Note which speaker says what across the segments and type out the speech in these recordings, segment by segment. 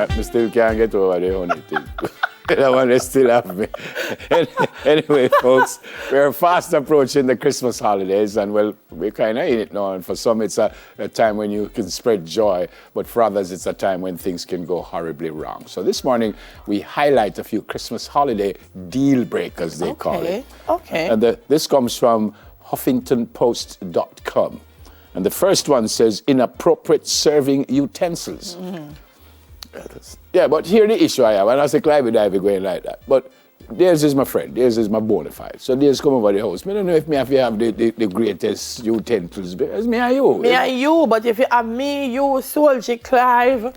Speaker 1: I still can't get over the honey thing. That one they still have me. Anyway, folks, we're fast approaching the Christmas holidays, and well, we're kind of in it now. And for some, it's a time when you can spread joy, but for others, it's a time when things can go horribly wrong. So this morning, we highlight a few Christmas holiday deal breakers, they call it.
Speaker 2: Okay.
Speaker 1: And this comes from HuffingtonPost.com. And the first one says, inappropriate serving utensils. Mm-hmm. Yeah, but here the issue I have, and I say, Clive, I be going like that. But theirs is my friend, theirs is my bona fide. So theirs come over the house. I don't know if me have to have the greatest utensils. It's me and you.
Speaker 2: Me and you, but if you have me, you, Soldier, Clive,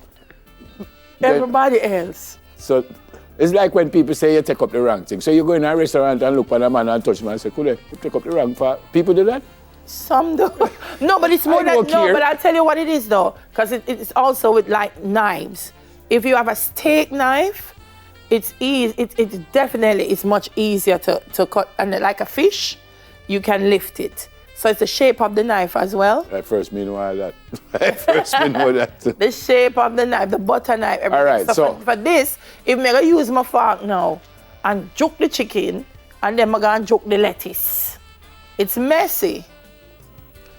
Speaker 2: everybody else.
Speaker 1: So it's like when people say you take up the wrong thing. So you go in a restaurant and look at a man and touch him and say, could you take up the wrong part? People do that?
Speaker 2: Some do. No, but it's more than, no, but I'll tell you what it is though, because it's also with like knives. If you have a steak knife, it's easy. It's definitely it's much easier to cut. And like a fish, you can lift it. So it's the shape of the knife as well.
Speaker 1: I first me know that. I first me know that.
Speaker 2: The shape of the knife, the butter knife. Everything.
Speaker 1: All right. So
Speaker 2: for this, if I'm gonna use my fork now and juke the chicken, and then I'm gonna juke the lettuce, it's messy.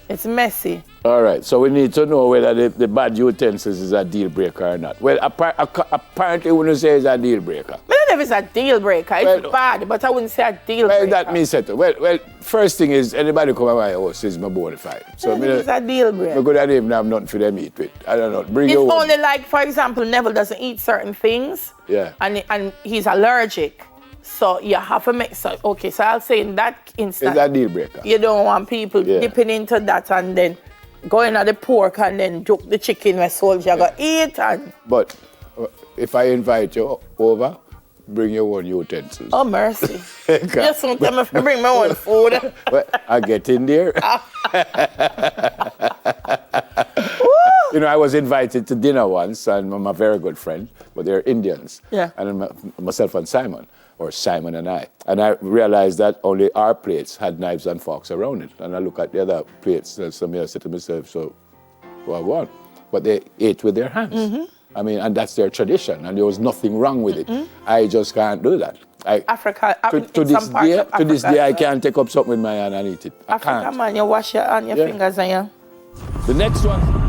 Speaker 2: It's messy.
Speaker 1: All right, so we need to know whether the bad utensils is a deal breaker or not. Well, apparently, we wouldn't say it's a deal breaker.
Speaker 2: I don't know if it's a deal breaker. It's bad, but I wouldn't say a deal breaker.
Speaker 1: Well, that means that. Well, first thing is, anybody come to my house is my bona fide. So
Speaker 2: it's a deal breaker.
Speaker 1: I could even have nothing for them to eat with. I don't know. Bring
Speaker 2: it's
Speaker 1: your
Speaker 2: only like, for example, Neville doesn't eat certain things.
Speaker 1: Yeah.
Speaker 2: And he's allergic. So you have to make so okay. So I'll say in that instance,
Speaker 1: it's a deal breaker.
Speaker 2: You don't want people dipping into that and then going at the pork and then juke the chicken where Soldier got eat. And
Speaker 1: but if I invite you over, bring your own utensils.
Speaker 2: Oh mercy! Just don't tell me if I bring my own food.
Speaker 1: Well, I get in there. You know, I was invited to dinner once, and I'm a very good friend, but they're Indians.
Speaker 2: Yeah.
Speaker 1: And myself and Simon. Or Simon and I. And I realized that only our plates had knives and forks around it. And I look at the other plates, and I said to myself, so, what I want? But they ate with their hands. Mm-hmm. I mean, and that's their tradition, and there was nothing wrong with it. I just can't do that.
Speaker 2: Africa,
Speaker 1: to this day, I can't take up something with my hand and eat it. I
Speaker 2: Africa,
Speaker 1: can't.
Speaker 2: man, you wash your hand, your fingers and your...
Speaker 1: The next one.